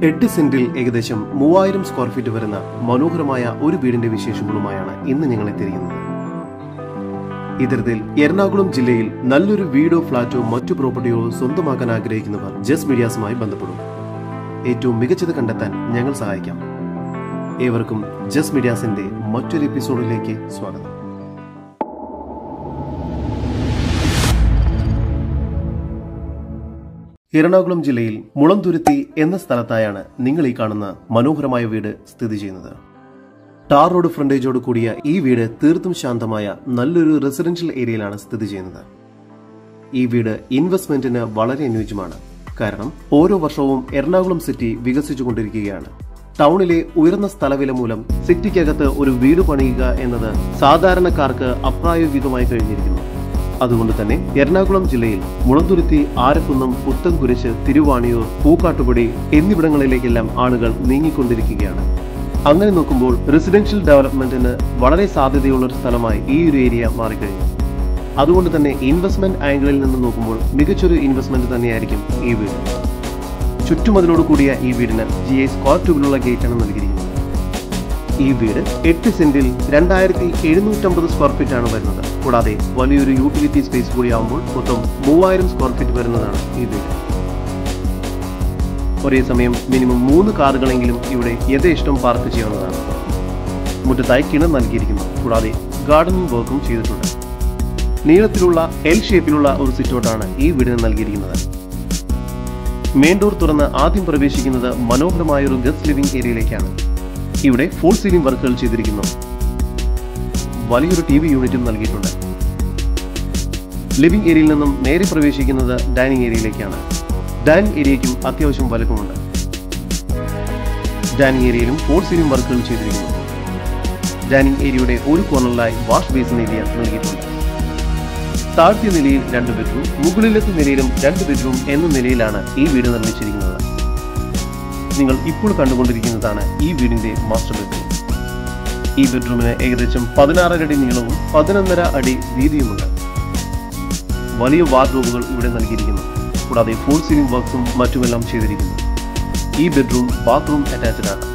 8 സെന്റിൽ ഏകദേശം 3000 square feet വരുന്ന മനോഹരമായ ഒരു വീടിന്റെ വിശേഷങ്ങളുമായാണ് ഇന്ന് ഞങ്ങൾ എത്തിയിരിക്കുന്നത്. ഇത്തരത്തിൽ എറണാകുളം ജില്ലയിൽ നല്ലൊരു വീടോ ഫ്ളാറ്റോ മറ്റു പ്രോപ്പർട്ടിയോ സ്വന്തമാക്കാൻ ആഗ്രഹിക്കുന്നവർ ജസ് മീഡിയാസുമായി ബന്ധപ്പെടും. ഏറ്റവും മികച്ചത് കണ്ടെത്താൻ ഞങ്ങൾ സഹായിക്കാം. ഏവർക്കും ജസ് മീഡിയാസിന്റെ മറ്റൊരു എപ്പിസോഡിലേക്ക് സ്വാഗതം. എറണാകുളം ജില്ലയിൽ മുളന്തുരുത്തി എന്ന സ്ഥലത്തായാണ് നിങ്ങൾ ഈ കാണുന്ന മനോഹരമായ വീട് സ്ഥിതി ചെയ്യുന്നത്. ടാർ റോഡ് ഫ്രണ്ടേജോട് കൂടിയ ഈ വീട് തീർത്തും ശാന്തമായ നല്ലൊരു റെസിഡൻഷ്യൽ ഏരിയയിലാണ് സ്ഥിതി ചെയ്യുന്നത്. ഈ വീട് ഇൻവെസ്റ്റ്മെന്റിന് വളരെ അനുയോജ്യമാണ്. കാരണം ഓരോ വർഷവും എറണാകുളം സിറ്റി വികസിച്ചുകൊണ്ടിരിക്കുകയാണ്. ടൗണിലെ ഉയർന്ന സ്ഥലവില മൂലം സിറ്റിക്കകത്ത് ഒരു വീട് പണിയുക എന്നത് സാധാരണക്കാർക്ക് അപ്രായോഗികമായി കഴിഞ്ഞിരിക്കുന്നു. അതുകൊണ്ട് തന്നെ എറണാകുളം ജില്ലയിൽ മുളന്തുരുത്തി, ആരക്കുന്നം, പുത്തൻകുരിശ്, തിരുവാണിയൂർ, പൂക്കാട്ടുപടി എന്നിവിടങ്ങളിലേക്കെല്ലാം ആളുകൾ നീങ്ങിക്കൊണ്ടിരിക്കുകയാണ്. അങ്ങനെ നോക്കുമ്പോൾ റെസിഡൻഷ്യൽ ഡെവലപ്മെന്റിന് വളരെ സാധ്യതയുള്ള ഒരു സ്ഥലമായി ഈ ഒരു ഏരിയ മാറിക്കഴിഞ്ഞു. അതുകൊണ്ട് തന്നെ ഇൻവെസ്റ്റ്മെന്റ് ആംഗിളിൽ നിന്ന് നോക്കുമ്പോൾ മികച്ചൊരു ഇൻവെസ്റ്റ്മെന്റ് തന്നെയായിരിക്കും ഈ വീട്. ചുറ്റുമതിലോട് കൂടിയ ഈ വീടിന് GI സ്ക്വയർ ട്യൂബിലുള്ള ഗേറ്റാണ് നൽകിയിരിക്കുന്നത്. ഈ വീട് 8 സെന്റിൽ 2750 സ്ക്വയർ ഫീറ്റ് ആണ് വരുന്നത്. കൂടാതെ വലിയൊരു യൂട്ടിലിറ്റി സ്പേസ് കൂടിയാവുമ്പോൾ മൊത്തം 3000 സ്ക്വയർ ഫീറ്റ് വരുന്നതാണ് ഈ വീട്. ഒരേ സമയം മിനിമം 3 കാറുകളെങ്കിലും ഇവിടെ യഥേഷ്ടം പാർക്ക് ചെയ്യാവുന്നതാണ്. മുറ്റത്തായി കിണർ നൽകിയിരിക്കുന്നു. കൂടാതെ ഗാർഡനിങ് വർക്കും ചെയ്തിട്ടുണ്ട്. നീളത്തിലുള്ള L ഷേപ്പിലുള്ള ഒരു സിറ്റൗട്ടാണ് ഈ വീടിന് നൽകിയിരിക്കുന്നത്. മെയിൻ ഡോർ തുറന്ന് ആദ്യം പ്രവേശിക്കുന്നത് മനോഹരമായ ഒരു ഗസ്റ്റ് ലിവിംഗ് ഏരിയയിലേക്കാണ്. ഇവിടെ ഫോൾ സീലിംഗ് വർക്കുകൾ ചെയ്തിരിക്കുന്നു. വലിയൊരു TV യൂണിറ്റും നൽകിയിട്ടുണ്ട്. ലിവിംഗ് ഏരിയയിൽ നിന്നും നേരെ പ്രവേശിക്കുന്നത് ഡൈനിങ് ഏരിയയിലേക്കാണ്. ഡൈനിങ് ഏരിയയ്ക്കും അത്യാവശ്യം വലുപ്പമുണ്ട്. ഡൈനിങ് ഏരിയയിലും ഫോൾ സീലിംഗ് വർക്കുകൾ ചെയ്തിരിക്കുന്നു. ഡൈനിങ് ഏരിയയുടെ ഒരു കോർണറിലായി വാഷ് ബേസിൻ ഏരിയ നൽകിയിട്ടുണ്ട്. താഴ്ത്തിയ നിലയിൽ 2 ബെഡ്റൂം, മുകളിലത്തെ നിലയിലും 2 ബെഡ്റൂം എന്ന നിലയിലാണ് ഈ വീട് നിർമ്മിച്ചിരിക്കുന്നത്. നിങ്ങൾ ഇപ്പോൾ കണ്ടുകൊണ്ടിരിക്കുന്നതാണ് ഈ വീടിന്റെ മാസ്റ്റർ ബെഡ്റൂം. ഈ ബെഡ്റൂമിന് ഏകദേശം 16 അടി നീളവും 11.5 അടി വീതിയുമുണ്ട്. വലിയ വാർഡ്രോബുകൾ ഇവിടെ നൽകിയിരിക്കുന്നു. കൂടാതെ ഫോൾ സീലിംഗ് വർക്ക്സും മറ്റുമെല്ലാം ചെയ്തിരിക്കുന്നു. ഈ ബെഡ്റൂം ബാത്റൂം അറ്റാച്ച്ഡ് ആണ്.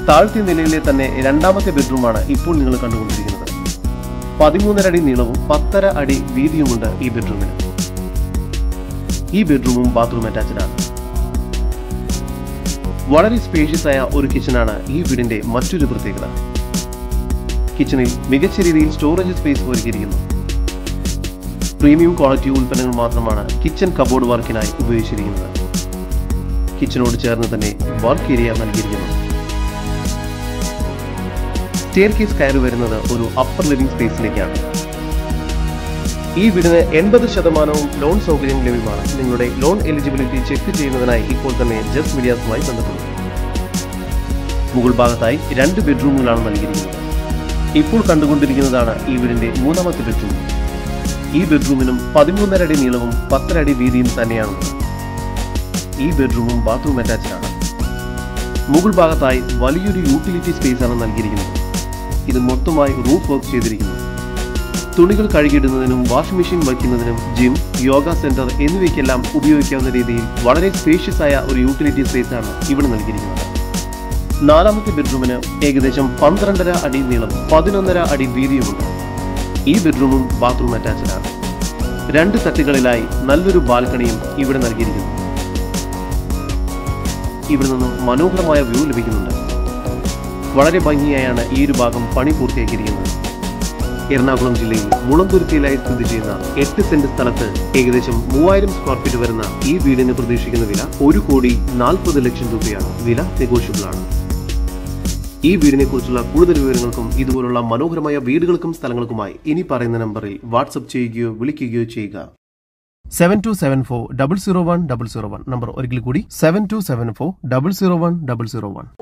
താഴ്ത്തിയ നിലയിലെ തന്നെ രണ്ടാമത്തെ ബെഡ്റൂമാണ് ഇപ്പോൾ നിങ്ങൾ കണ്ടുകൊണ്ടിരിക്കുന്നത്. 13.5 അടി നീളവും 10.5 അടി വീതിയുമുണ്ട് ഈ ബെഡ്റൂമിന്. ഈ ബെഡ്റൂമും ബാത്റൂം അറ്റാച്ച്ഡ് ആണ്. വളരെ സ്പേഷ്യസ് ആയ ഒരു കിച്ചണാണ് ഈ വീടിന്റെ മറ്റൊരു പ്രത്യേകത. കിച്ചണിൽ മികച്ച രീതിയിൽ സ്റ്റോറേജ് സ്പേസ് ഒരുക്കിയിരിക്കുന്നു. പ്രീമിയം ക്വാളിറ്റി ഉൽപ്പന്നങ്ങൾ മാത്രമാണ് കിച്ചൺ കബോർഡ് വർക്കിനായി ഉപയോഗിച്ചിരിക്കുന്നത്. കിച്ചണോട് ചേർന്ന് തന്നെ വർക്ക് ഏരിയ നൽകിയിരിക്കുന്നു. സ്റ്റെയർ കേസ് കയറി വരുന്നത് ഒരു അപ്പർ ലിവിംഗ് സ്പേസിലേക്കാണ്. ഈ വീടിന് 80% ലോൺ സൗകര്യം ലഭ്യമാണ്. നിങ്ങളുടെ ലോൺ എലിജിബിലിറ്റി ചെക്ക് ചെയ്യുന്നതിനായി ഇപ്പോൾ തന്നെ ജസ് മീഡിയാസുമായി ബന്ധപ്പെടും. മുകൾ ഭാഗത്തായി 2 ബെഡ്റൂമുകളാണ് നൽകിയിരിക്കുന്നത്. ഇപ്പോൾ കണ്ടുകൊണ്ടിരിക്കുന്നതാണ് ഈ വീടിന്റെ 3ാമത്തെ ബെഡ്റൂം. ഈ ബെഡ്റൂമിനും 13.5 അടി നീളവും 10 അടി വീതിയും തന്നെയാണുള്ളത്. ഈ ബെഡ്റൂമും ബാത്റൂം അറ്റാച്ച്ഡ് ആണ്. മുകൾ ഭാഗത്തായി വലിയൊരു യൂട്ടിലിറ്റി സ്പേസ് ആണ് നൽകിയിരിക്കുന്നത്. ഇത് മൊത്തമായി റൂഫ് വർക്ക് ചെയ്തിരിക്കുന്നു. തുണികൾ കഴുകിയിടുന്നതിനും വാഷിംഗ് മെഷീൻ വയ്ക്കുന്നതിനും ജിം, യോഗ സെന്റർ എന്നിവയ്ക്കെല്ലാം ഉപയോഗിക്കാവുന്ന രീതിയിൽ വളരെ സ്പേഷ്യസ് ആയ ഒരു യൂട്ടിലിറ്റി സ്പേസ് ആണ് ഇവിടെ നൽകിയിരിക്കുന്നത്. 4ാമത്തെ ബെഡ്റൂമിന് ഏകദേശം 12.5 അടി നീളം 11.5 അടി വീതിയുമുണ്ട്. ഈ ബെഡ്റൂമും ബാത്റൂം അറ്റാച്ച്ഡ് ആണ്. 2 തട്ടുകളിലായി നല്ലൊരു ബാൽക്കണിയും ഇവിടെ നൽകിയിരിക്കുന്നു. ഇവിടെ നിന്നും മനോഹരമായ വ്യൂ ലഭിക്കുന്നുണ്ട്. വളരെ ഭംഗിയായാണ് ഈ ഒരു ഭാഗം പണി പൂർത്തിയാക്കിയിരിക്കുന്നത്. എറണാകുളം ജില്ലയിൽ മുളന്തുരുത്തിയിലായി സ്ഥിതി ചെയ്യുന്ന 8 സെന്റ് സ്ഥലത്ത് ഏകദേശം 3000 സ്ക്വയർ ഫീറ്റ് വരുന്ന ഈ വീടിന് പ്രതീക്ഷിക്കുന്ന വില 1,40,00,000 രൂപയാണ്. വില നെഗോഷ്യബിൾ ആണ്. ഈ വീടിനെ കുറിച്ചുള്ള കൂടുതൽ വിവരങ്ങൾക്കും ഇതുപോലുള്ള മനോഹരമായ വീടുകൾക്കും സ്ഥലങ്ങൾക്കുമായി ഇനി പറയുന്ന നമ്പറിൽ വാട്സ്ആപ്പ് ചെയ്യുകയോ വിളിക്കുകയോ ചെയ്യുക. 7274 001 001. നമ്പർ ഒരിക്കൽ കൂടി 7274 001 001.